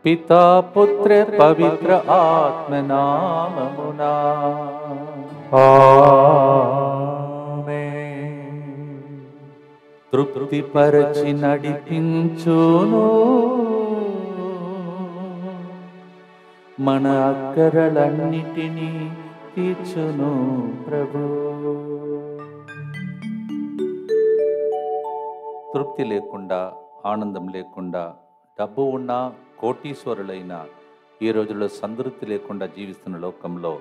పితా పుత్ర పవిత్ర ఆత్మ నామమునా తృప్తిపరచి నడిపించును మన అక్కరలన్నిటినీ తీర్చును ప్రభు. తృప్తి లేకుండా, ఆనందం లేకుండా, డబ్బు ఉన్నా కోటీశ్వరులైన ఈ రోజుల్లో సంతృప్తి లేకుండా జీవిస్తున్న లోకంలో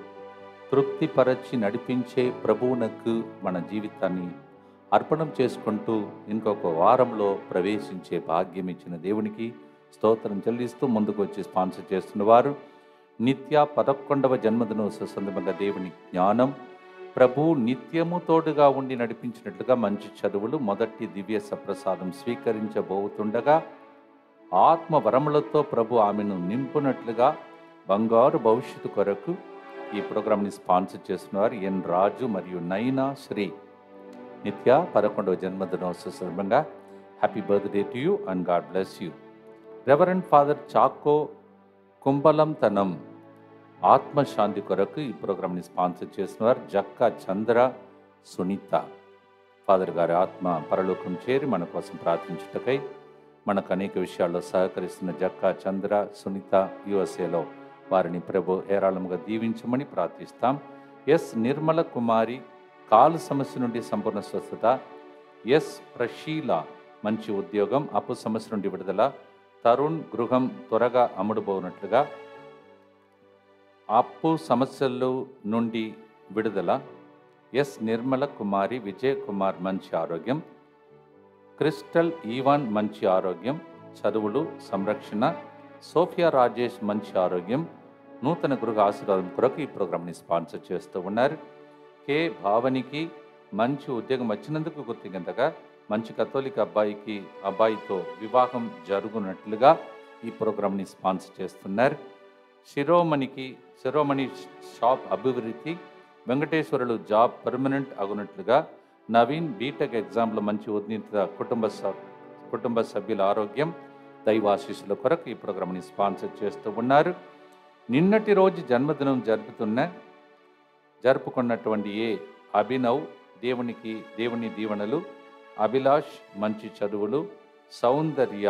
తృప్తిపరచి నడిపించే ప్రభువునకు మన జీవితాన్ని అర్పణం చేసుకుంటూ ఇంకొక వారంలో ప్రవేశించే భాగ్యం ఇచ్చిన దేవునికి స్తోత్రం చెల్లిస్తూ ముందుకు వచ్చి స్పాన్సర్ చేస్తున్న వారు నిత్య 11వ జన్మదినోత్సవ సందర్భంగా దేవుని జ్ఞానం, ప్రభు నిత్యము తోడుగా ఉండి నడిపించినట్లుగా మంచి చదువులు, మొదటి దివ్య సప్రసాదం స్వీకరించబోతుండగా ఆత్మ వరములతో ప్రభు ఆమెను నింపునట్లుగా బంగారు భవిష్యత్తు కొరకు ఈ ప్రోగ్రాంని స్పాన్సర్ చేస్తున్నారు ఎన్ రాజు మరియు నైనా శ్రీ. నిత్య 11వ జన్మదినోత్సవ సందర్భంగా happy birthday to you and God bless you. Reverend father Chacko Kumbalanthanam ఆత్మశాంతి కొరకు ఈ ప్రోగ్రాంని స్పాన్సర్ చేస్తున్నారు జక్కా చంద్ర సునీత. ఫాదర్ గారి ఆత్మ పరలోకం చేరి మన కోసం ప్రార్థించుటకై మనకు అనేక విషయాల్లో సహకరిస్తున్న జక్కా చంద్ర సునీత యుఎస్ఏలో వారిని ప్రభు ఏరాళముగా దీవించమని ప్రార్థిస్తాం. ఎస్ నిర్మల కుమారి కాలు సమస్య నుండి సంపూర్ణ స్వస్థత, ఎస్ ప్రశీల మంచి ఉద్యోగం, అప్పు సమస్య నుండి విడుదల, తరుణ్ గృహం త్వరగా అమ్ముడుపోనట్లుగా, అప్పు సమస్యల నుండి విడుదల, ఎస్ నిర్మల కుమారి విజయ్ కుమార్ మంచి ఆరోగ్యం, క్రిస్టల్ ఈవాన్ మంచి ఆరోగ్యం, చదువులు సంరక్షణ, సోఫియా రాజేష్ మంచి ఆరోగ్యం, నూతన గృహ ఆశీర్వాదం కొరకు ఈ ప్రోగ్రాంని స్పాన్సర్ చేస్తూ ఉన్నారు. కే భావనికి మంచి ఉద్యోగం వచ్చినందుకు కృతజ్ఞతగా మంచి కథోలిక అబ్బాయితో వివాహం జరుగునట్లుగా ఈ ప్రోగ్రాంని స్పాన్సర్ చేస్తున్నారు. శిరోమణి షాప్ అభివృద్ధి, వెంకటేశ్వరులు జాబ్ పర్మనెంట్ అగునట్లుగా, నవీన్ బీటెక్ ఎగ్జామ్లో మంచి ఉన్నత కుటుంబ సభ్యుల ఆరోగ్యం, దైవాశీస్సుల కొరకు ఈ ప్రోగ్రాంని స్పాన్సర్ చేస్తూ ఉన్నారు. నిన్నటి రోజు జన్మదినం జరుపుకున్నటువంటి అభినవ్ దేవుని దీవెనలు, అభిలాష్ మంచి చదువులు, సౌందర్య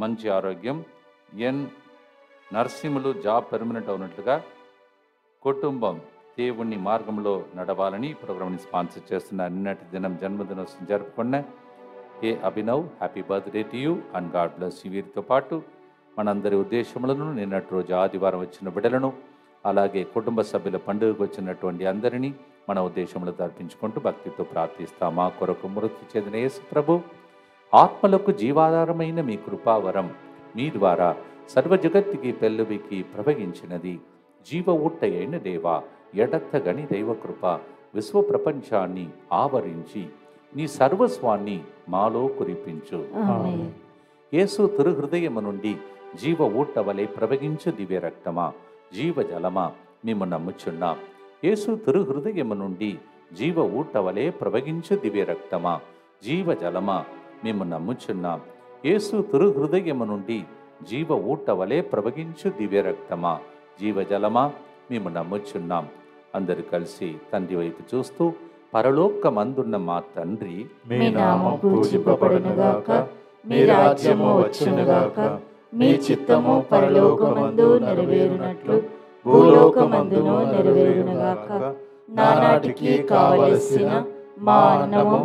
మంచి ఆరోగ్యం, ఎన్ నర్సింహులు జాబ్ పర్మనెంట్ అవునట్లుగా, కుటుంబం దేవుని మార్గంలో నడవాలని ప్రోగ్రాంని స్పాన్సర్ చేస్తున్నారు. నిన్నటి దినం జన్మదినోత్సవం జరుపుకున్న Abhinav happy birthday to you and God bless you. వీరితో పాటు మనందరి ఉద్దేశములను, నిన్నటి రోజు ఆదివారం వచ్చిన బిడ్డలను, అలాగే కుటుంబ సభ్యుల పండుగకు వచ్చినటువంటి అందరినీ మన ఉద్దేశంలో తర్పించుకుంటూ భక్తితో ప్రార్థిస్తాం. మా కొరకు మృతి చెందిన యేసు ప్రభు ఆత్మలకు జీవాధారమైన మీ కృపావరం మీ ద్వారా సర్వ జగత్తుకి పెళ్ళుబికి ప్రవహించినది. జీవ ఊట్టయైన దేవా, ఎడత్తగని దైవకృప విశ్వ ప్రపంచాన్ని ఆవరించి నీ సర్వస్వాన్ని మాలో కురిపించు. యేసు తిరుహృదయము నుండి జీవ ఊట వలె ప్రవహించు దివ్య రక్తమా, జీవ జలమా మేము నమ్ముచున్నాం. యేసు తిరుహృదయము నుండి జీవ ఊట వలె ప్రవహించు దివ్య రక్తమా, జీవ జలమా మేము నమ్ముచున్నాం. యేసు తిరుహృదయము నుండి జీవ ఊట వలె ప్రవహించు దివ్య రక్తమా, జీవ జలమా మేము నమ్ముచున్నాం. అందరూ కలిసి తండ్రి వైపు చూస్తూ, పరలోకమందున్న మా తండ్రి, మీ నామము పూజింపబడునుగాక, మీ రాజ్యము వచ్చునుగాక, మీ చిత్తము పరలోకమందు నెరవేరునట్లు భూలోకమందును నెరవేరునుగాక. నానాటికి కావలసిన మా అన్నము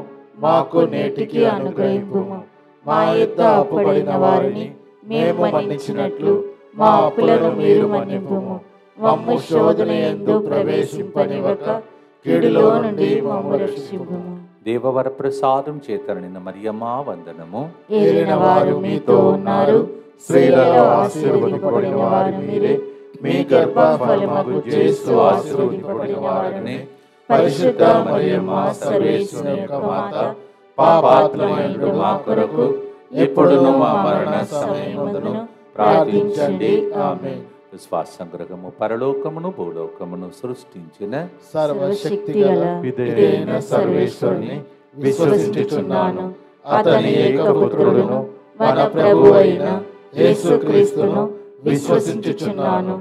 మాకు నేటికి అనుగ్రహింపుము. మా యొద్ద అప్పుబడిన వారిని మేము మన్నించినట్లు మా అప్పులను మీరు మన్నింపుము. మమ్ము శోధన యందు ప్రవేశింపనివ్వక కీడులో నుండి మమ్ము రక్షింపుము. దేవవర ప్రసాదం చేతనైన మరియమ్మ వందనము. ఏలిన వారు మీతో ఉన్నారు, స్త్రీలలో ఆశీర్వదింపబడిన వారు మీరే. మీ గర్భఫలమగు యేసు ఆశీర్వదింపబడిన వారనే. పరిశుద్ధ మరియమ్మ సర్వేశ్వరుని యొక్క మాత, పాపాత్ములైన మా కొరకు ఎప్పుడును మా మరణ సమయమందును ప్రార్థించండి. ఆమేన్. విశ్వాస సంగ్రహము పరలోకమును భూలోకమును సృష్టించిన సర్వశక్తిగల పితైన సర్వేశ్వరుని విశ్వసించుచున్నాను. అతని ఏకపుత్రుడును మన ప్రభు అయిన యేసుక్రీస్తును విశ్వసించుచున్నాను.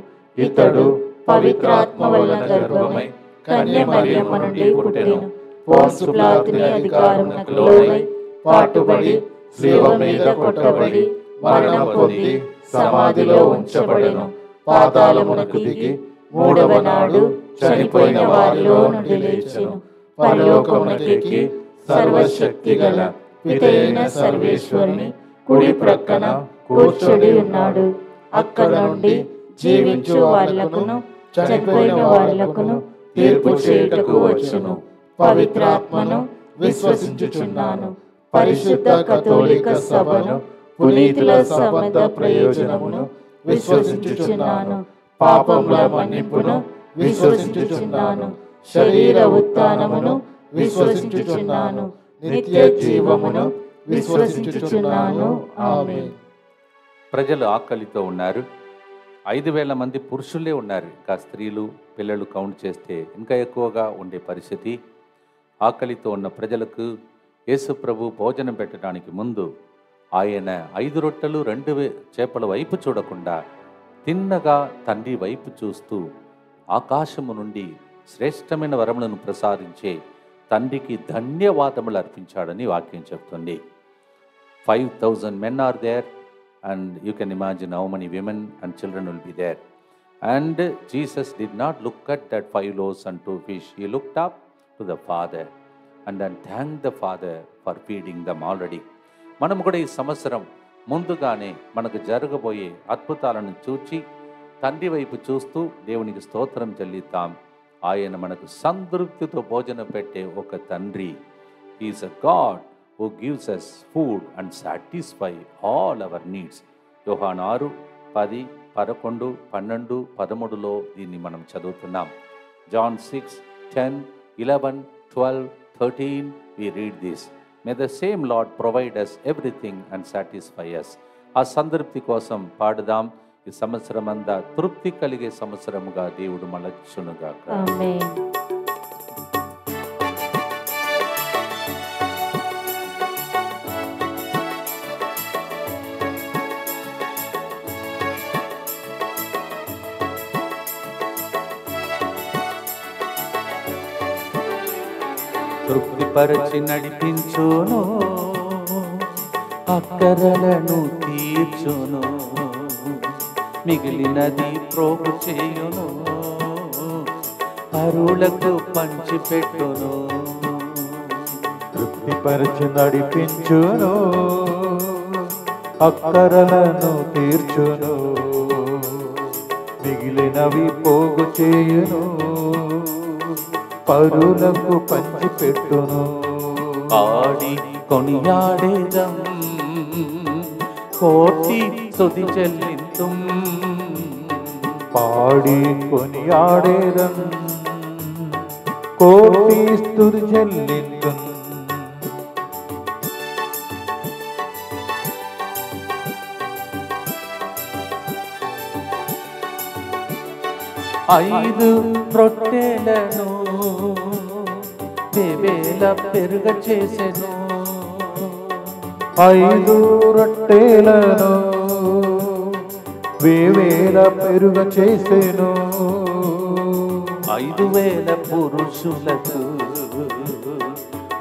ఇతడు పవిత్రాత్మ వలన గర్భమై కన్య మరియమ్మ నుండి పుట్టెను. పోన్సు పిలాతుని అధికారమునకు లోనై పాటుబడి శిలువ మీద కొట్టబడి మరణం పొంది సమాధిలో ఉంచబడెను. పాతాళమునకు దిగి మూడవ నాడు చనిపోయిన వారిలో నుండి లేచెను. పరలోకమునకెక్కి సర్వశక్తి గల పితైన సర్వేశ్వరుని కుడి ప్రక్కన కూర్చొని ఉన్నాడు. అక్కడ నుండి జీవించు వారిలకును చనిపోయిన వారిలకును తీర్పు చేయుటకు వచ్చును. పవిత్రాత్మను విశ్వసించుచున్నాను. పరిశుద్ధ కథోలిక సభను పునీతుల సంబంధ ప్రయోజనమును విశ్వసించుచున్నాను. పాపముల మన్నింపును విశ్వసించుచున్నాను. శరీర ఉత్థానమును విశ్వసించుచున్నాను. నిత్య జీవమును విశ్వసించుచున్నాను. ఆమేన్. ప్రజలు ఆకలితో ఉన్నారు. 5,000 మంది పురుషులే ఉన్నారు. ఇంకా స్త్రీలు పిల్లలు కౌంట్ చేస్తే ఇంకా ఎక్కువగా ఉండే పరిస్థితి. ఆకలితో ఉన్న ప్రజలకు యేసు ప్రభు భోజనం పెట్టడానికి ముందు ఆయన 5 రొట్టెలు 2 చేపల వైపు చూడకుండా తిన్నగా తండ్రి వైపు చూస్తూ ఆకాశము నుండి శ్రేష్టమైన వరములను ప్రసాదించే తండ్రికి ధన్యవాదములు అర్పించాడని వాక్యం చెప్తుంది. 5,000 men are there, and you can imagine how many women and children will be there. And Jesus did not look at that 5 loaves and 2 fish. He looked up to the Father and then thanked the Father for feeding them already. మనం కూడా ఈ సంవత్సరం ముందుగానే మనకు జరగబోయే అద్భుతాలను చూచి తండ్రి వైపు చూస్తూ దేవునికి స్తోత్రం చెల్లిద్దాం. ఆయన మనకు సంతృప్తితో భోజనం పెట్టే ఒక తండ్రి. He is a God who gives us food and satisfy all our needs. యోహాను 6, 10, 11, 12, 13లో దీన్ని మనం చదువుతున్నాం. John 6, 10, 11, 12, 13 we read this. May the same Lord provide us everything and satisfy us. ఆ సంతృప్తి కోసం పాడుదాం. ఈ సంవత్సరం అంతా తృప్తి కలిగే సంవత్సరముగా దేవుడు మలచునుగాక. ఆమేన్. తృప్తిపరచి నడిపించును, అక్కరలను తీర్చును, మిగిలినది ప్రోగు చేయును, పరులకు పంచిపెట్టును. తృప్తిపరచి నడిపించును, అక్కరలను తీర్చును, మిగిలినవి పోగు చేయును, పరులకు పంచిపెట్టును. ఆడి కొనియాడేదం కోటి స్తుతి చెల్లింతుం. పాడి కొనియాడేదం కోటి స్తుతి చెల్లింతుం. ఐదు రొట్టెలను వేవేల పెరుగ చేసెను. 5 రొట్టెలను వేవేల పెరుగ చేసెను. 5,000 పురుషులకు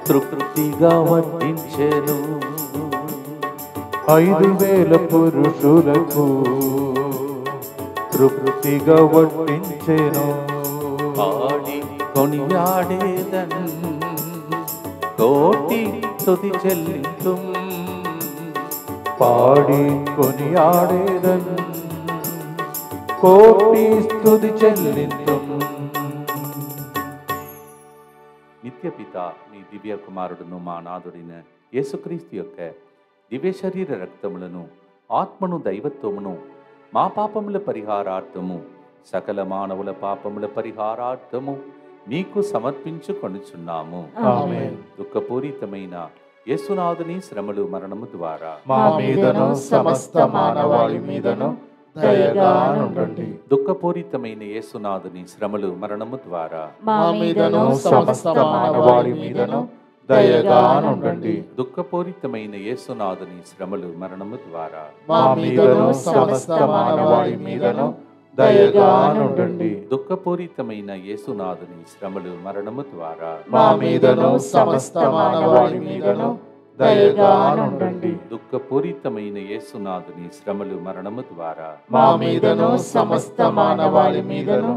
తృప్తిగా వడ్డించెను. 5,000 పురుషులకు తృప్తిగా వడ్డించెను. ఆడి కొనియాడేదన్ కోటి స్తుతి చెల్లింతుం. పాడి కొనియాడేదన్ కోటి స్తుతి చెల్లింతుం. నిత్య పిత మీ దివ్య కుమారుడును మా నాథుడైన యేసుక్రీస్తు యొక్క దివ్య శరీర రక్తములను ఆత్మను దైవత్వమును మా పాపముల పరిహారార్థము సకల మానవుల పాపముల పరిహారార్థము మీకు సమర్పించుకొనుచున్నాము. ఆమేన్. దుఃఖపూరితమైన యేసునాథుని శ్రమలు మరణము ద్వారా మా మీదను సమస్త మానవాళి మీదను దయగా నుండండి. దుఃఖపూరితమైన యేసునాథుని శ్రమలు మరణము ద్వారా మా మీదను సమస్త మానవాళి మీదను దయగా నుండండి. దుఃఖపూరితమైన యేసునాథుని శ్రమలు మరణము ద్వారా మా మీదను సమస్త మానవాళి మీదను దయగా నుండండి. దుఃఖపూరితమైన యేసునాథుని శ్రమలు మరణము ద్వారా మా మీదను సమస్త మానవాళి మీదను దయగా నుండండి. దుఃఖపూరితమైన యేసునాథుని శ్రమలు మరణము ద్వారా మా మీదను సమస్త మానవాళి మీదను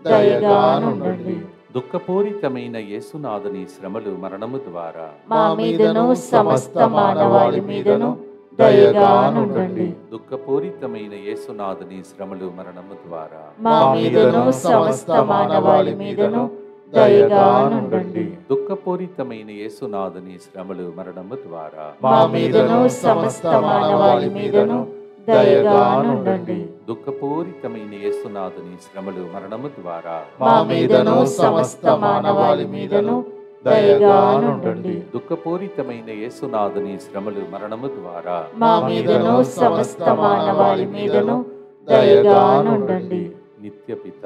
దయగా నుండండి. దుఃఖపూరితమైన యేసునాథుని శ్రమలు మరణము ద్వారా మా మీదను సమస్త మానవాళి మీదను దయగా నుండండి. దుఃఖపూరితమైన యేసునాథుని శ్రమలు మరణము ద్వారా మా మీదను సమస్త మానవాళి మీదను దయగా నుండండి. దుఃఖపూరితమైన యేసునాథుని శ్రమలు మరణము ద్వారా మా మీదను సమస్త మానవాళి మీదను దయగా నుండండి. దుఃఖపూరితమైన యేసునాథుని శ్రమలు మరణము ద్వారా మా మీదను సమస్త మానవాళి మీదను దయగా నుండండి. దుఃఖపూరితమైన యేసునాథుని శ్రమలు మరణము ద్వారా మా మీదను సమస్త మానవాళి మీదను దయగా నుండండి. నిత్యపిత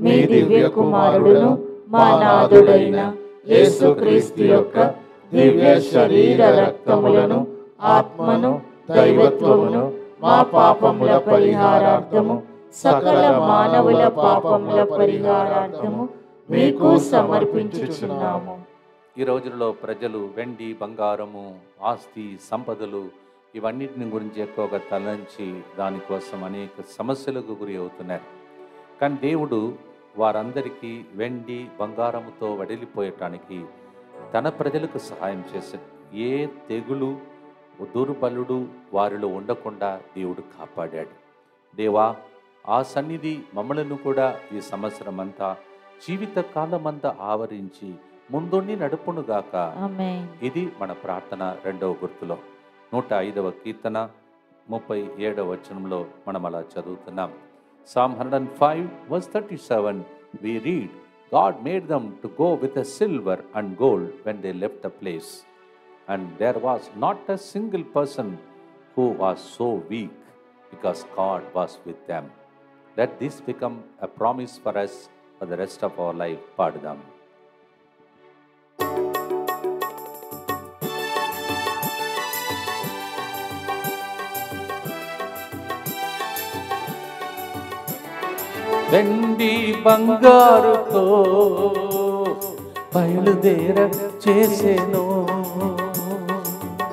మీ దివ్య కుమారుడును మా నాథుడైన యేసుక్రీస్తు యొక్క దివ్య శరీర రక్తములను ఆత్మను దైవత్వమును మా పాపముల పరిహారార్థము సకల మానవుల పాపముల పరిహారార్థము మీకు సమర్పించుచున్నాము. ఈ రోజుల్లో ప్రజలు వెండి బంగారము ఆస్తి సంపదలు ఇవన్నిటిని గురించి ఎక్కువగా తలంచి దానికోసం అనేక సమస్యలకు గురి అవుతున్నారు. కానీ దేవుడు వారందరికీ వెండి బంగారముతో వడిలిపోయటానికి తన ప్రజలకు సహాయం చేశాడు. ఏ తెగులు దుర్బలుడు వారిలో ఉండకుండా దేవుడు కాపాడాడు. దేవా, ఆ సన్నిధి మమ్మలను కూడా ఈ సంవత్సరం అంతా జీవిత కాలమంతా ఆవరించి ముందుండి నడుపునుగాక. ఆమేన్. ఇది మన ప్రార్థన. రెండవ గుర్తులో 105వ కీర్తన 37వ వచనంలో మనం అలా చదువుతున్నాం. Psalm 105 verse 37 we read, God made them to go with a silver and gold when they left the place, and there was not a single person who was so weak, because God was with them. Let this become a promise for us for the rest of our life. పాడుదాం. వెండి బంగారుతో బయలుదేర చేసేను,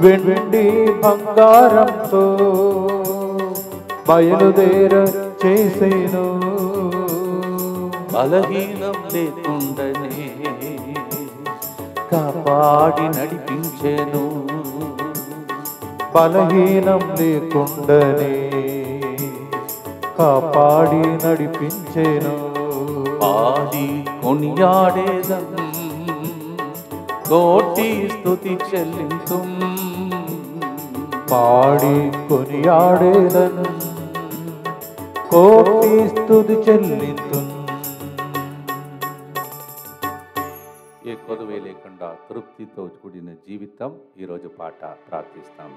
వెండి బంగారంతో బయలుదేర చేసేను, బలహీనం లేకుండానే కాపాడి నడిపించేను, బలహీనం లేకుండానే కాపాడి నడిపించేను. పాడి కొనియాడేదం కోటి స్తుతి చెల్లింతు, పాడి కొనియాడేదను కోటి స్తుతి చెల్లింతు. ఏ కొదువే లేకుండా తృప్తితో కూడిన జీవితం ఈరోజు పాట ప్రార్థిస్తాం.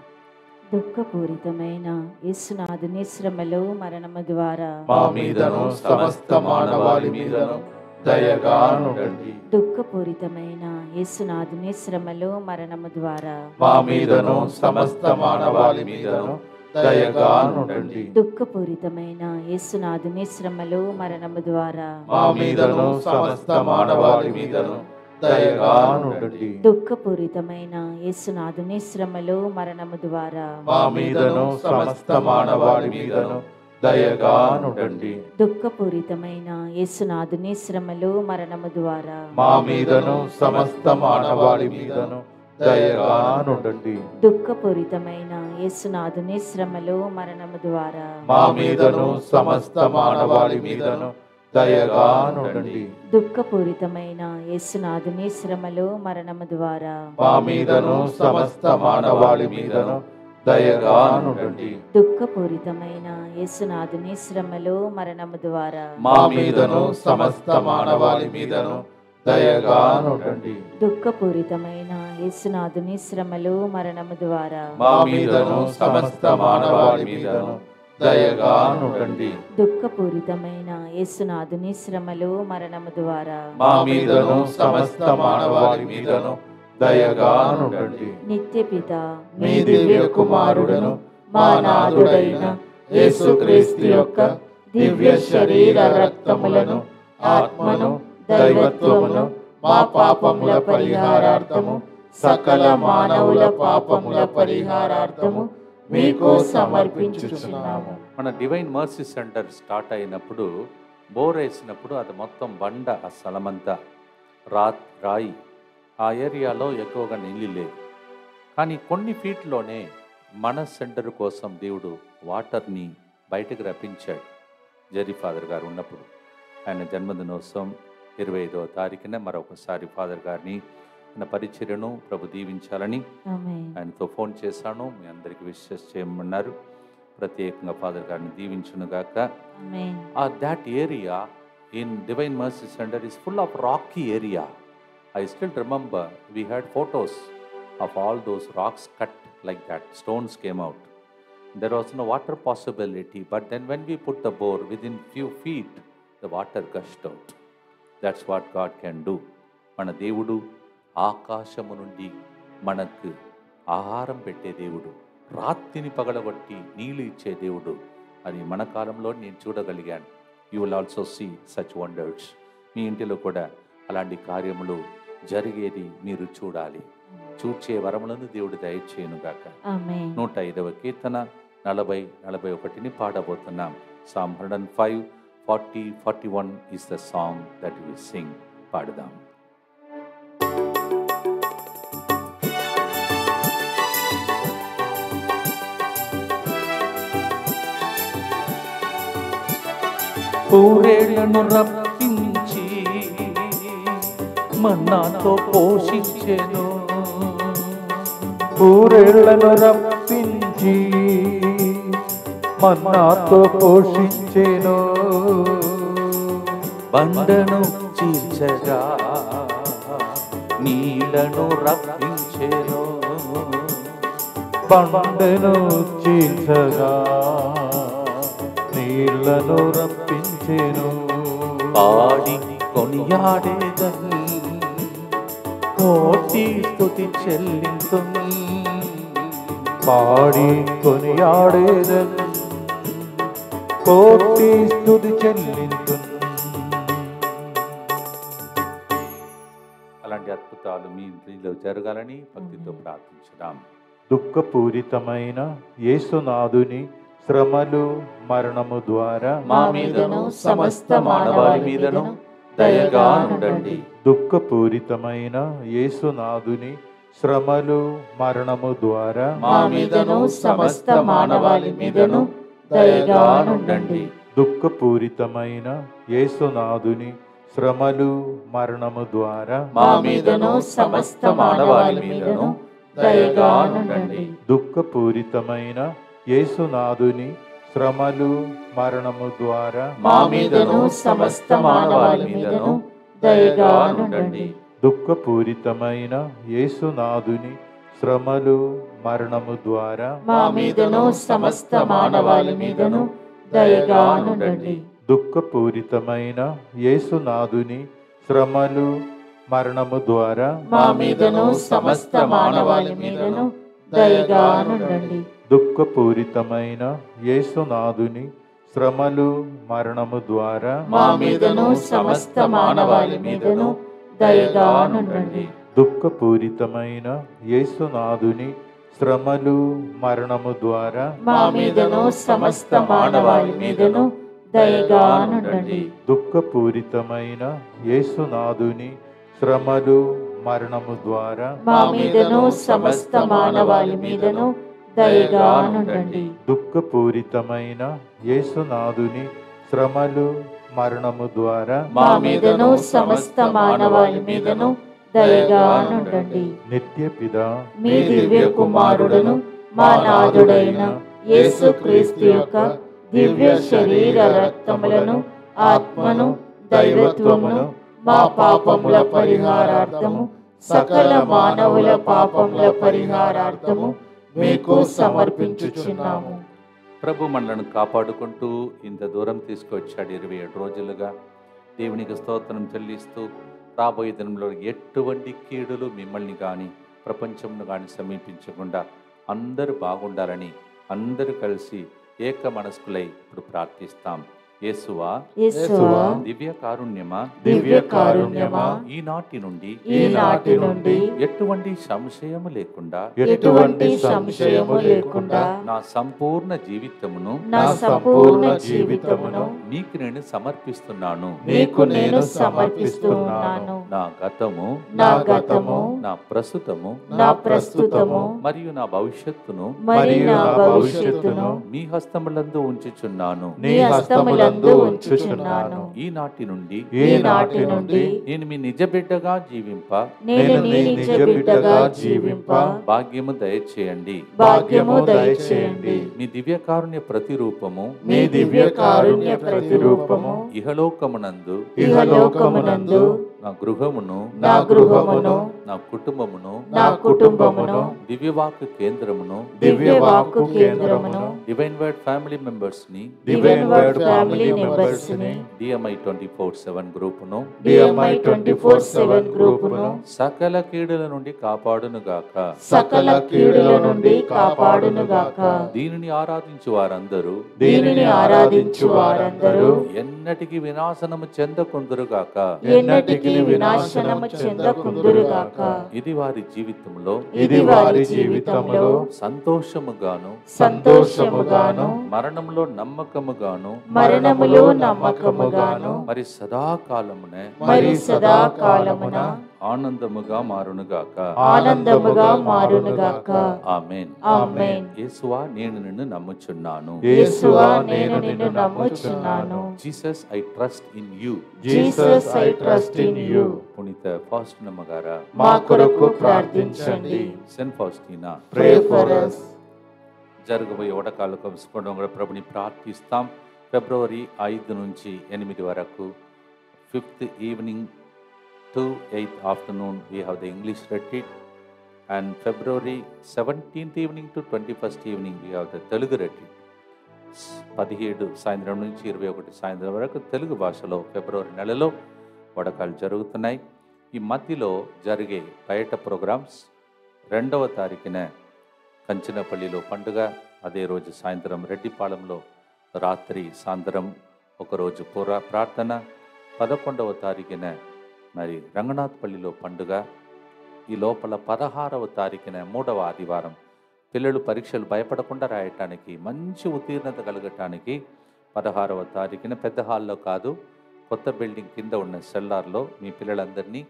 దుఃఖపూరితమైన యేసునాథుని శ్రమలు మరణము ద్వారా మా మీదను సమస్త మానవాళి మీదను దయగా నుండండి. దుఃఖపూరితమైన యేసునాథుని శ్రమలు మరణము ద్వారా మా మీదను సమస్త మానవాళి మీదను దయగా నుండండి. దుఃఖపూరితమైన యేసునాథుని శ్రమలు మరణము ద్వారా మా మీదను సమస్త మానవాళి మీదను దయగా నుండండి. దుఃఖపూరితమైన యేసునాథుని శ్రమలు మరణము ద్వారా మా మీదను సమస్త మానవాళి మీదను దయగా నుండండి. దుఃఖపూరితమైన యేసునాథుని శ్రమలు మరణము ద్వారా మా మీదను సమస్త మానవాళి మీదను దయగా నుండండి. దుఃఖపూరితమైన యేసునాథుని శ్రమలు మరణము ద్వారా మా మీదను సమస్త మానవాళి మీదను దయగా నుండండి. దుఃఖపూరితమైన యేసునాథుని శ్రమలు మరణము ద్వారా మా మీదను సమస్త మానవాళి మీదను దయగా నుండండి. దుఃఖపూరితమైన యేసునాథుని శ్రమలు మరణము ద్వారా మా మీదను సమస్త మానవాళి మీదను దయగా నుండండి. దుఃఖపూరితమైన యేసునాథుని శ్రమలు మరణము ద్వారా మా మీదను సమస్త మానవాళి మీదను దయగా నుండండి. దుఃఖపూరితమైన యేసునాథుని శ్రమలు మరణము ద్వారా మా మీదను సమస్త మానవాళి మీదను దయగా నుండండి. నిత్య పిత మీ దివ్య కుమారుడును మా నాథుడైన యేసుక్రీస్తు యొక్క దివ్య శరీర రక్తములను ఆత్మను దైవత్వమును మా పాపముల పరిహారార్థము సకల మానవుల పాపముల పరిహారార్థము మీకు సమర్పించుచున్నాము. మన డివైన్ మర్సీ సెంటర్ స్టార్ట్ అయినప్పుడు బోర్ వేసినప్పుడు అది మొత్తం బండ, ఆ స్థలమంతా రాయి, ఆ ఏరియాలో ఎక్కువగా నీళ్ళు లేదు. కానీ కొన్ని ఫీట్లోనే మన సెంటర్ కోసం దేవుడు వాటర్ని బయటకు రప్పించాడు. జెర్రీ ఫాదర్ గారు ఉన్నప్పుడు ఆయన జన్మదినోత్సవం 25వ తారీఖున మరొకసారి ఫాదర్ గారిని ఆయన పరిచర్యను ప్రభు దీవించాలని ఆయనతో ఫోన్ చేశాను. మీ అందరికీ విషెస్ చేయమన్నారు. ప్రత్యేకంగా ఫాదర్ గారిని దీవించునుగాక. That area in Divine Mercy Center is full of rocky area. I still remember we had photos of all those rocks cut like that. Stones came out. There was no water possibility, but then when we put the bore, within few feet, the water gushed out. That's what God can do. మన దేవుడు ఆకాశము నుండి మనకు ఆహారం పెట్టే దేవుడు, రాత్రిని పగలగొట్టి నీళ్ళు ఇచ్చే దేవుడు. అది మన కాలంలో నేను చూడగలిగాను. You will also see such wonders. మీ ఇంటిలో కూడా అలాంటి కార్యములు జరిగేది మీరు చూడాలి. చూచే వరములను దేవుడు దయచేయునుగాక. 105వ కీర్తన 40-41 పాడబోతున్నాం. Psalm 105, 40, 41 is the song that we sing. పాడుదాం. పూరేళ్లను రప్పించి మన్నాతో పోషించెను, పూరేళ్లను రప్పించి మన్నాతో పోషించెను. బండను చీల్చగా నీళ్లను రప్పించెను, బండను చీల్చగా నీళ్లను రప్పించెను. పాడి కొనియాడేదను, కోటి స్తుతి చెల్లింతును. పాడి కొనియాడేదను, కోటి స్తుతి చెల్లింతును. అలాంటి అద్భుతాలు మీ ఇంట్లో జరగాలని భక్తితో ప్రార్థించుదాం. దుఃఖపూరితమైన యేసునాథుని శ్రమలు మరణము ద్వారా మా మీదను సమస్త మానవాళి మీదను దయగా నుండండి. దుఃఖపూరితమైన యేసునాథుని శ్రమలు మరణము ద్వారా మా మీదను సమస్త మానవాళి మీదను దయగా నుండండి. దుఃఖపూరితమైన యేసునాథుని శ్రమలు మరణము ద్వారా మా మీదను సమస్త మానవాళి మీదను దయగా నుండండి. దుఃఖపూరితమైన యేసునాథుని శ్రమలు మరణము ద్వారా మా మీదను సమస్త మానవాళి మీదను దయగా నుండండి. దుఃఖపూరితమైన యేసునాథుని శ్రమలు మరణము ద్వారా మా మీదను సమస్త మానవాళి మీదను దయగా నుండండి. దుఃఖపూరితమైన యేసునాథుని శ్రమలు మరణము ద్వారా మా మీదను సమస్త మానవాళి మీదను దయగా నుండండి. దుఃఖపూరితమైన యేసునాథుని శ్రమలు మరణము ద్వారా మా మీదను సమస్త మానవాళి మీదను దయగా నుండండి. దుఃఖపూరితమైన యేసునాథుని శ్రమలు మరణము ద్వారా మా మీదను సమస్త మానవాళి మీదను దయగా నుండండి. దుఃఖపూరితమైన యేసునాథుని శ్రమలు మరణము ద్వారా మా మీదను సమస్త మానవాళి మీదను దయగా నుండండి. దుఃఖపూరితమైన యేసునాథుని శ్రమలు మరణము ద్వారా మా మీదను సమస్త మానవాళి మీదను దయగా నుండండి. నిత్య పిత మీ దివ్య కుమారుడును మా నాథుడైన యేసుక్రీస్తు యొక్క దివ్య శరీర రక్తములను ఆత్మను దైవత్వమును మా పాపముల పరిహారార్థము సకల మానవుల పాపముల పరిహారార్థము మీకు సమర్పించుచున్నాము. ప్రభు మనలను కాపాడుకుంటూ ఇంత దూరం తీసుకొచ్చాడు. 27 రోజులుగా దేవునికి స్తోత్రం చెల్లిస్తూ రాబోయే దినంలో ఎటువంటి కీడులు మిమ్మల్ని కానీ ప్రపంచంను కానీ సమీపించకుండా అందరూ బాగుండాలని అందరూ కలిసి ఏక మనస్కులై ఇప్పుడు ప్రార్థిస్తాం. యేసువా, యేసువా, దివ్య కారుణ్యమా, దివ్య కారుణ్యమా, ఈనాటి నుండి ఈనాటి నుండి ఎటువంటి సంశయము లేకుండా ఎటువంటి సంశయము లేకుండా నా సంపూర్ణ జీవితమును నా సంపూర్ణ జీవితమును నీకు నేను సమర్పిస్తున్నాను. నీకు నేను సమర్పిస్తున్నాను. నా గతము, నా గతము, నా ప్రస్తుతము, నా ప్రస్తుతము మరియు నా భవిష్యత్తును మరియు నా భవిష్యత్తును మీ హస్తములందు ఉంచుచున్నాను. నీ హస్తములందు ఉంచుచున్నాను. ఈనాటి నుండి ఈనాటి నుండి నేను మీ నిజ బిడ్డగా జీవింప నేను నీ నిజ బిడ్డగా జీవింప భాగ్యము దయచేయండి. భాగ్యము దయచేయండి. మీ దివ్య కారుణ్య ప్రతిరూపము, మీ దివ్య కారుణ్య ప్రతిరూపము ఇహలోకమునందు ఇహలోకమునందు నా గృహమును, నా గృహమును, నా కుటుంబమును, నా కుటుంబమును, దివ్యవాక్కు కేంద్రమును, దివ్యవాక్కు కేంద్రమును, డివైన్ వర్డ్ ఫ్యామిలీ మెంబర్స్ ని, డివైన్ వర్డ్ ఫ్యామిలీ మెంబర్స్ ని, DMI 24/7 గ్రూపును, DMI 24/7 గ్రూపును సకల కీడుల నుండి కాపాడును గాక. సకల కీడుల నుండి కాపాడును గాక. దీనిని ఆరాధించు వారందరూ, దీనిని ఆరాధించు వారందరూ ఎన్నటికి వినాశనము చెందకుందురు గాక. ఎన్నటికి వినాశనము చెందకుందురు గాక. ఇది వారి జీవితంలో, ఇది వారి జీవితంలో సంతోషముగాను, సంతోషముగాను, మరణంలో నమ్మకముగాను, మరణములో నమ్మకముగాను, మరి సదాకాలమునే మరి సదాకాలమున ఆనందముగా మారునుగాక. ఆనందముగా మారునుగాక. ఆమేన్. ఆమేన్. యేసువా, నేను నిన్ను నమ్ముచున్నాను. యేసువా, నేను నిన్ను నమ్ముచున్నాను. Jesus, I trust in you. Jesus, I trust in you. పునీత ఫాస్టినమ్మ గారా, మా కొరకు ప్రార్థించండి. Saint Faustina, pray for us. జరగబోయే ఉడకాలు కలుసుకోవడం కూడా ప్రభుని ప్రార్థిస్తాం. ఫిబ్రవరి 5 నుంచి 8 వరకు 5th evening to 8th afternoon we have the English retreat, and February 17th evening to 21st evening we have the Telugu retreat. 17 సాయంత్రం నుంచి 21 సాయంత్రం వరకు తెలుగు భాషలో ఫిబ్రవరి నెలలో వడకాలు జరుగుతున్నాయి. ఈ మధ్యలో జరిగే బయట ప్రోగ్రామ్స్ 2వ తారీఖున కంచనపల్లిలో పండుగ, అదే రోజు సాయంత్రం రెడ్డిపాళెంలో రాత్రి సాయంత్రం ఒకరోజు ప్రార్థన, 11వ తారీఖున మరి రంగనాథపల్లిలో పండుగ, ఈ లోపల 16వ తారీఖున 3వ ఆదివారం పిల్లలు పరీక్షలు భయపడకుండా రాయటానికి, మంచి ఉత్తీర్ణత కలగటానికి 16వ తారీఖున పెద్ద హాల్లో కాదు, కొత్త బిల్డింగ్ కింద ఉన్న సెల్లార్లో మీ పిల్లలందరినీ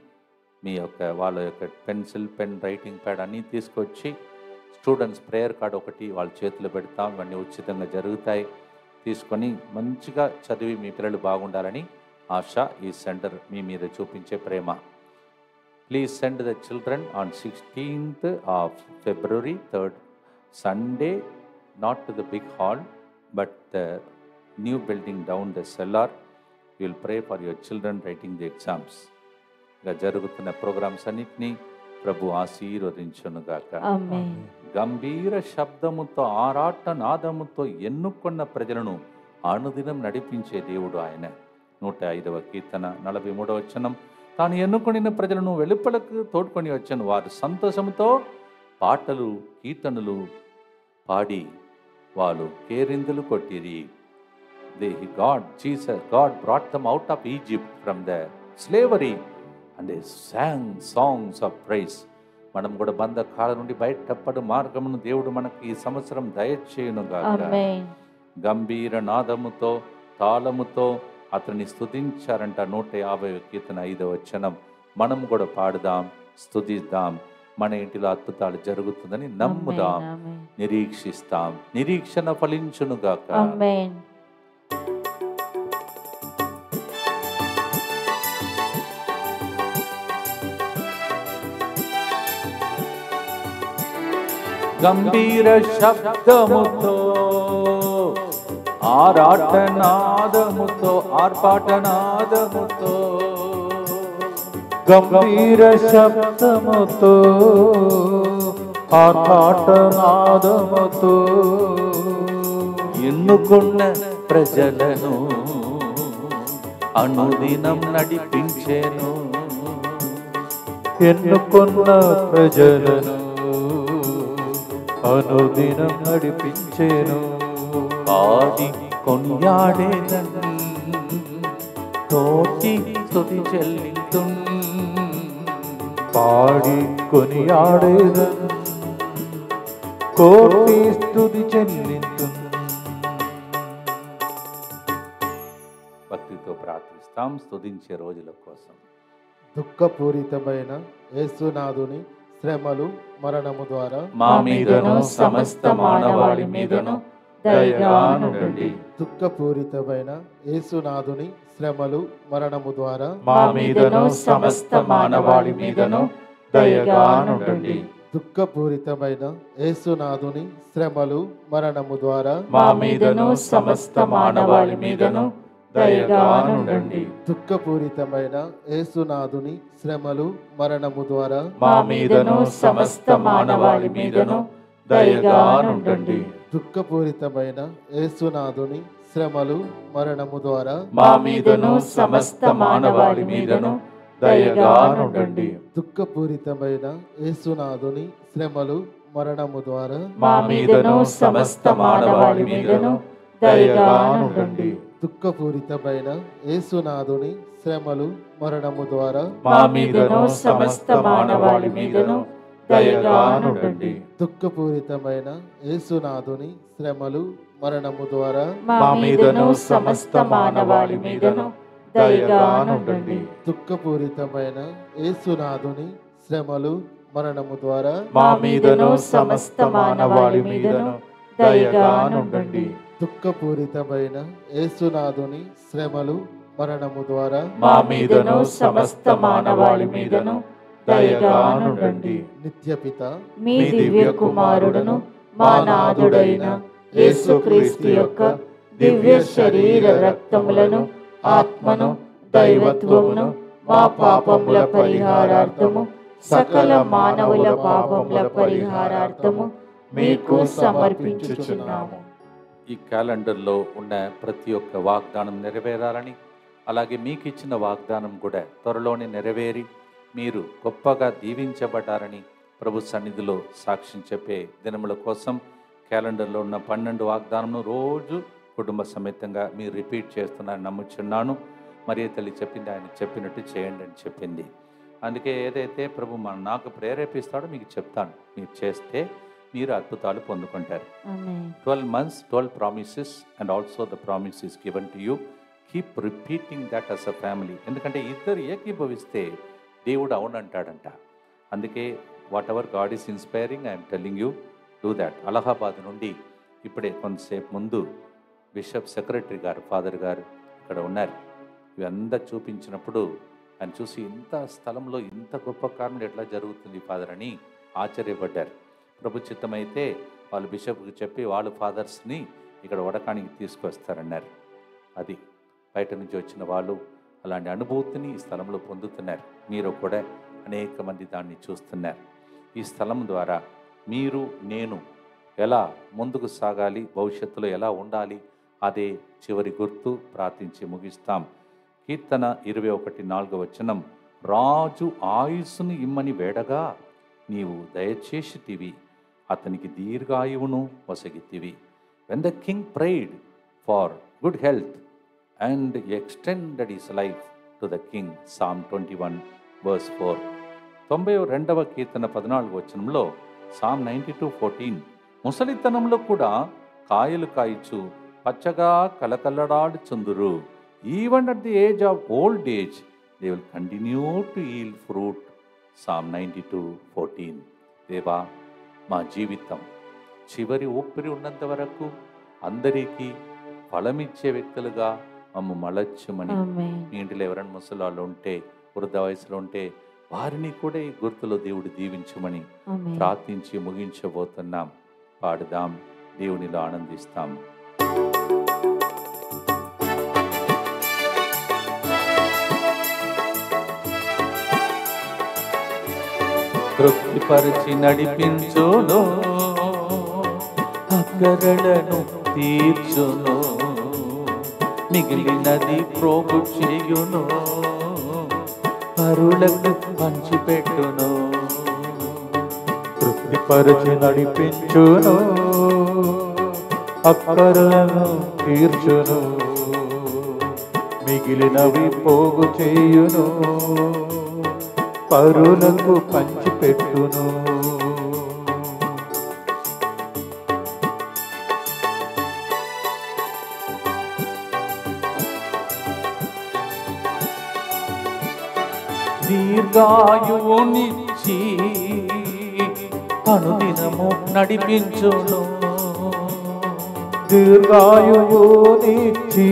మీ వాళ్ళ యొక్క పెన్సిల్, పెన్, రైటింగ్ ప్యాడ్ అన్నీ తీసుకొచ్చి స్టూడెంట్స్ ప్రేయర్ కార్డ్ ఒకటి వాళ్ళ చేతిలో పెడతాం. ఇవన్నీ ఉచితంగా జరుగుతాయి. తీసుకొని మంచిగా చదివి మీ పిల్లలు బాగుండాలని ఆశ. ఈ సెంటర్ మీ మీద చూపించే ప్రేమ. Please send the children on 16th of February, 3rd Sunday, not to the big hall but the new building down the cellar. You will pray for your children writing the exams. ఇక జరుగుతున్న programmes అన్నిటినీ ప్రభు ఆశీర్వదించునుగాక. ఆమేన్. గంభీర శబ్దముతో, ఆరాట నాదముతో ఎన్నుకున్న ప్రజలను అనుదినం నడిపించే దేవుడు ఆయన. 105వ కీర్తన 43వ వచనం, తాను ఎన్నుకొనిన ప్రజలను వెలుపలకు తోడ్కొని వచ్చాను, వారు సంతోషంతో పాటలు కీర్తనలు పాడి వాళ్ళు కేరిందులు కొట్టిరి. God brought them out of Egypt from the slavery and they sang songs of praise. మనం కూడా బంధకాల నుండి బయటపడు మార్గమును దేవుడు మనకి ఈ సంవత్సరం దయచేయునుగాక. ఆమేన్. గంభీర నాదముతో తాళముతో అతన్ని స్తుతించారంట. 150వ కీర్తన 5వ వచనం. మనం కూడా పాడుదాం, స్తుతిద్దాం. మన ఇంటిలో అద్భుతాలు జరుగుతుందని నమ్ముదాం, ఆమేన్. నిరీక్షిస్తాం. నిరీక్షణ ఫలించునుగాక. ఆమేన్. గంభీర శబ్దముతో, ఆరాటనాదముతో, ఆర్పాటనాదముతో, గంభీర శబ్దముతో, ఆర్భాటనాదముతో ఎన్నుకున్న ప్రజలను అనుదినం నడిపించేను, ఎన్నుకున్న ప్రజలను అనుదినం నడిపించేను. పాడి కొనియాడేదన్ కోటి స్తుతి చెల్లింతున్. పాడి కొనియాడేదన్ కోటి స్తుతి చెల్లింతున్. భక్తితో ప్రార్థిస్తాం స్తుతించే రోజుల కోసం. దుఃఖపూరితమైన యేసునాథుని శ్రమలు మరణము ద్వారా మా మీదను సమస్త మానవాళి మీదను దయగా నుండండి. దుఃఖపూరితమైన యేసునాథుని శ్రమలు మరణము ద్వారా మా మీదను సమస్త మానవాళి మీదను దయగా నుండండి. దుఃఖపూరితమైన యేసునాథుని శ్రమలు మరణము ద్వారా మా మీదను సమస్త మానవాళి మీదను దయగా నుండండి. దుఃఖపూరితమైన యేసునాథుని శ్రమలు మరణము ద్వారా మా మీదను సమస్త మానవాళి మీదను దయగా నుండండి. దుఃఖపూరితమైన యేసునాథుని శ్రమలు మరణము ద్వారా మా మీదను సమస్త మానవాళి మీదను దయగా నుండండి. దుఃఖపూరితమైన యేసునాథుని శ్రమలు మరణము ద్వారా మా మీదను సమస్త మానవాళి మీదను దయగా నుండండి. దుఃఖపూరితమైన యేసునాథుని శ్రమలు మరణము ద్వారా మా మీదను సమస్త మానవాళి మీదను దయగా నుండండి. దుఃఖపూరితమైన యేసునాథుని శ్రమలు మరణము ద్వారా మా మీదను సమస్త మానవాళి మీదను దయగా నుండండి. దుఃఖపూరితమైన యేసునాథుని శ్రమలు మరణము ద్వారా మా మీదను సమస్త మానవాళి మీదను దయగా నుండండి. దుఃఖపూరితమైన యేసునాథుని శ్రమలు మరణము ద్వారా మా మీదను సమస్త మానవాళి మీదను దయగా నుండండి. నిత్యపిత మీ దివ్య కుమారుడును మా నాథుడైన యేసుక్రీస్తు యొక్క దివ్య శరీర రక్తములను ఆత్మను దైవత్వమును మా పాపముల పరిహారార్థము సకల మానవుల పాపముల పరిహారార్థము మీకు సమర్పించుచున్నాము. ఈ క్యాలెండర్లో ఉన్న ప్రతి ఒక్క వాగ్దానం నెరవేరాలని, అలాగే మీకు ఇచ్చిన వాగ్దానం కూడా త్వరలోనే నెరవేరి మీరు గొప్పగా దీవించబడ్డారని ప్రభు సన్నిధిలో సాక్ష్యం చెప్పే దినముల కోసం క్యాలెండర్లో ఉన్న 12 వాగ్దానంను రోజు కుటుంబ సమేతంగా మీరు రిపీట్ చేస్తున్నారని నమ్ముచున్నాను. మరియ తల్లి చెప్పింది, ఆయన చెప్పినట్టు చేయండి అని చెప్పింది. అందుకే ఏదైతే ప్రభు నాకు ప్రేరేపిస్తాడో మీకు చెప్తాను. మీరు చేస్తే మీరు అద్భుతాలు పొందుకుంటారు. 12 months 12 promises and also the promise is given to you. Keep repeating that as a family. ఎందుకంటే ఇద్దరు ఏకీభవిస్తే దేవుడు అవునంటాడంట. అందుకే what ever God is inspiring I'm telling you do that. Allahabad నుండి ఇప్పుడే కొంతసేపు ముందు బిషప్ సెక్రటరీ గారు, ఫాదర్ గారు ఇక్కడ ఉన్నారు. ఇవంతా చూపించినప్పుడు ఆయన చూసి ఇంత స్థలంలో ఇంత గొప్ప కార్యం ఎట్లా జరుగుతుంది ఫాదర్ అని ఆశ్చర్యపడ్డారు. ప్రభు చిత్తమైతే వాళ్ళు బిషప్కి చెప్పి వాళ్ళు ఫాదర్స్ని ఇక్కడ వడకానికి తీసుకొస్తారన్నారు. అది బయట నుంచి వచ్చిన వాళ్ళు అలాంటి అనుభూతిని ఈ స్థలంలో పొందుతున్నారు. మీరు కూడా అనేక మంది దాన్ని చూస్తున్నారు. ఈ స్థలం ద్వారా మీరు నేను ఎలా ముందుకు సాగాలి, భవిష్యత్తులో ఎలా ఉండాలి, అదే చివరి గుర్తు. ప్రార్థించి ముగిస్తాం. కీర్తన 21:4 రాజు ఆయుస్సును ఇమ్మని వేడగా నీవు దయచేసితివి, అతనికి దీర్ఘాయువును వసగితివి. When the king prayed for good health and extended his life to the king, Psalm 21:4. 92వ Keerthana 14 Psalm 92:14 ముసలితనంలో కూడా కాయలు కాయచు పచ్చగా కలకలడాడుచుందురు. Even at the age of old age they will continue to yield fruit. Psalm 92:14. దేవా, మా జీవితం చివరి ఊపిరి ఉన్నంత వరకు అందరికీ ఫలమిచ్చే వ్యక్తులుగా మమ్మ మలచ్చమని. మీ ఇంటిలో ఎవరైనా ముసలాళ్ళు ఉంటే, వృద్ధ వయసులో ఉంటే వారిని కూడా ఈ గుర్తులో దేవుడు దీవించమని ప్రార్థించి ముగించబోతున్నాం. పాడుదాం, దేవునిలో ఆనందిస్తాం. తృప్తిపరిచి నడిపించును, అక్కరలను తీర్చును, మిగిలినది ప్రోగు చేయును, పరులకు పంచిపెట్టును. తృప్తిపరచి నడిపించును, అక్కరలను తీర్చును, మిగిలినవి పోగు చేయును, పరులకు పంచిపెట్టును. దీర్ఘాయువునిచ్చి అనుదినము నడిపించును. దీర్ఘాయువునిచ్చి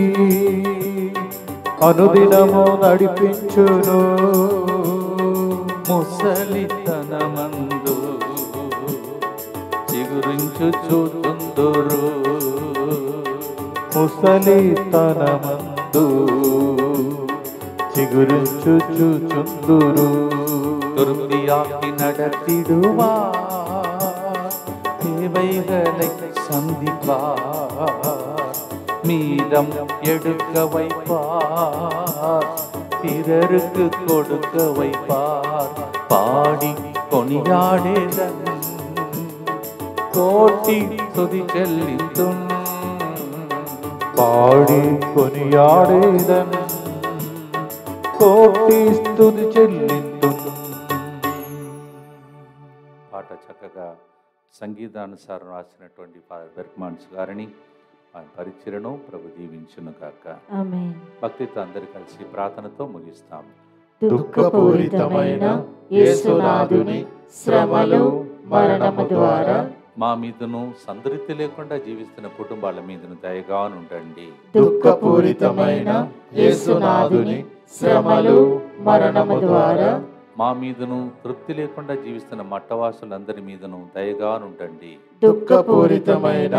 అనుదినము నడిపించును. ముసలితనమందు చిగురించుచుందురు. ముసలితనమందు చిగురించుచుందురు. துருத்தியாக்கி நடத்திடுவார், தேவைகளை சந்திப்பார், மீதம் எடுக்க வைப்பார், பிறருக்கு கொடுக்க வைப்பார். பாடி கொனியாடேதன் கோட்டி துதி చెల్లింతున్. పాడి కొనియాడేదన్ కోటి స్తుతి చెల్లింతున్. పాట చక్కగా సంగీతానుసారం రాసినటువంటి ఫాదర్ బెర్గ్మాన్స్ గారిని ఆయన పరిచయను ప్రభు దీవించును గాక. ఆమేన్. భక్తితో అందరు కలిసి ప్రార్థనతో ముగిస్తాం. దుఃఖపూరితమైన యేసునాథుని శ్రమలు మరణము ద్వారా మా మీదను సంతృప్తి లేకుండా జీవిస్తున్న కుటుంబాల మీదను దయగా ఉండండి. దుఃఖపూరితమైన యేసునాథుని శ్రమలు మరణము ద్వారా మా మీదను తృప్తి లేకుండా జీవిస్తున్న మట్టవాసులందరి మీదను దయగా ఉండండి. దుఃఖపూరితమైన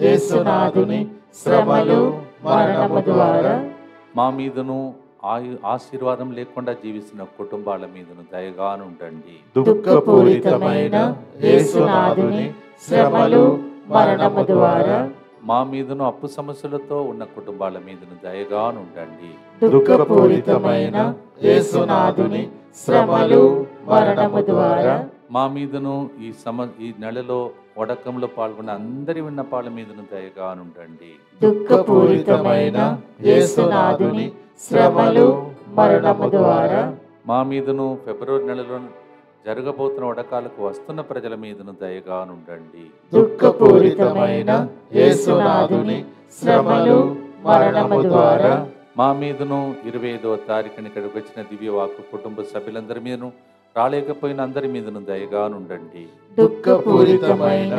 యేసునాథుని శ్రమలు మరణము ద్వారా మా మీదను ఆశీర్వాదం లేకుండా జీవిస్తున్న కుటుంబాల మీదను దయగా ఉండండి. దుఃఖపూరితమైన యేసునాథుని శ్రమలు మరణము ద్వారా మా మీదను అప్పు సమస్యలతో ఉన్న కుటుంబాల మీదను దయగా ఉండండి. దుఃఖపూరితమైన యేసునాథుని శ్రమలు మరణము ద్వారా మా మీదను ఈ నెలలో వడకంలో పాల్గొన్న అందరి విన్నపాల మీదను దయగా ఉండండి. దుఃఖపూరితమైన యేసునాథుని శ్రమలు మరణము ద్వారా మా మీదను ఫిబ్రవరి నెలలో జరగబోతున్న వడకాలకు వస్తున్న ప్రజల మీదను దయగా ఉండండి. దుఃఖపూరితమైన యేసునాథుని శ్రమలు మరణము ద్వారా మా మీదను 25వ తారీఖున ఇక్కడికి వచ్చిన దివ్యవాకు కుటుంబ సభ్యులందరి మీదను రాలేకపోయిన అందరి మీదను దయగా ఉండండి. దుఃఖపూరితమైన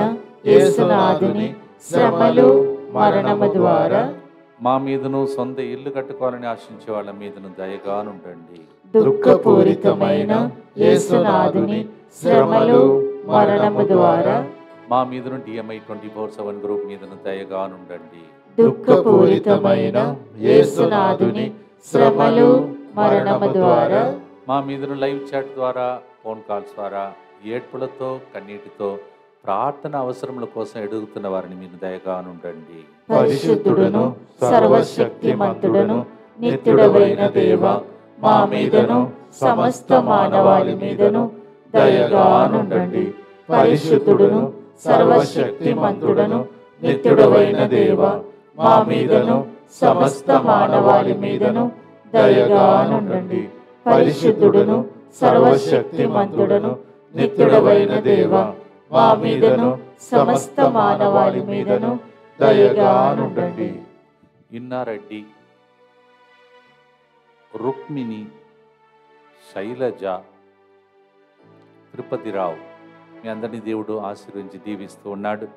యేసునాథుని శ్రమలు మరణము ద్వారా మా మీదను సొంత ఇల్లు కట్టుకోవాలని ఆశించే వాళ్ళ మీదను దయగా ఉండండి. దుఃఖపూరితమైన యేసునాథుని శ్రమలు మరణము ద్వారా మా మీదను DMI 24/7 గ్రూప్ మీదను దయగా ఉండండి. దుఃఖపూరితమైన యేసునాథుని శ్రమలు మరణము ద్వారా మా మీదను లైవ్ చాట్ ద్వారా ఫోన్ కాల్స్ ద్వారా ఏడ్పులతో కన్నీటితో ప్రార్థన అవసరముల కోసం ఎదుగుతున్న వారిని మీరు దయగా ఉండండి. పరిశుద్ధుడును సర్వశక్తిమంతుడును నిత్యుడవైన దేవ, మా మీదను సమస్త మానవాళి మీదను దయగా నుండండి. పరిశుద్ధుడును సర్వశక్తిమంతుడును నిత్యుడవైన దేవ, మా మీదను సమస్త మానవాళి మీదను దయగా నుండండి. పరిశుద్ధుడును సర్వశక్తిమంతుడును నిత్యుడవైన దేవ, మా మీదను సమస్త మానవాళి మీదను దయగా నుండండి. ఇన్నారెడ్డి, రుక్మిణి, శైలజ, తిరుపతిరావు మీ అందరినీ దేవుడు ఆశీర్వదించి దీవిస్తూ ఉన్నాడు.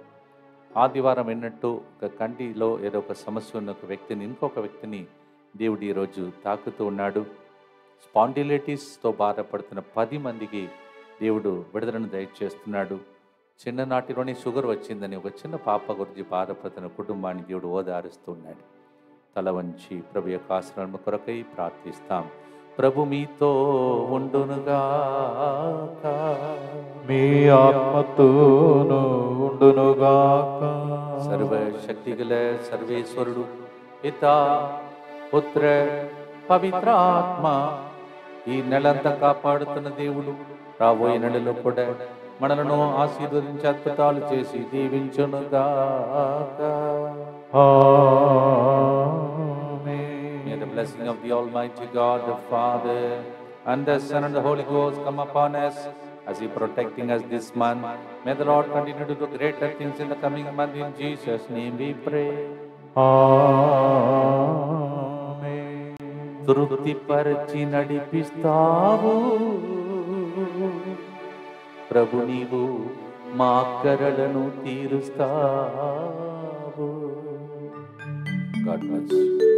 ఆదివారం విన్నట్టు ఒక కంటిలో ఏదో ఒక సమస్య ఉన్న ఒక వ్యక్తిని ఇంకొక వ్యక్తిని దేవుడు ఈరోజు తాకుతూ ఉన్నాడు. స్పాండిలైటిస్తో బాధపడుతున్న 10 మందికి దేవుడు విడుదలను దయచేస్తున్నాడు. చిన్ననాటిలోనే షుగర్ వచ్చిందని ఒక చిన్న పాప గురించి బాధపడుతున్న కుటుంబాన్ని దేవుడు ఓదారుస్తున్నాడు. తల వంచి ప్రభు యొక్క ఆశీర్వాదం కొరకై ప్రార్థిస్తాం. ప్రభు మీతో ఉండునుగాక, మీ ఆత్మతోను ఉండునుగాక. సర్వశక్తిగల సర్వేశ్వరుడు పితా పుత్ర పవిత్రాత్మ ఈ నెలంతా కాపాడుతున్న దేవుడు రాబోయే నెలలో కూడా మనలను ఆశీర్వదించి అద్భుతాలు చేసి దీవించునుగాక. May the blessing of the Almighty God, the Father, and the Son, and the Holy Ghost come upon us as He protecting us this month. May the Lord continue to do greater things in the coming month. In Jesus' name we pray. తృప్తిపరచి నడిపిస్తావు ప్రభు, నీవు మా అక్కరలను తీరుస్తావు. God bless you.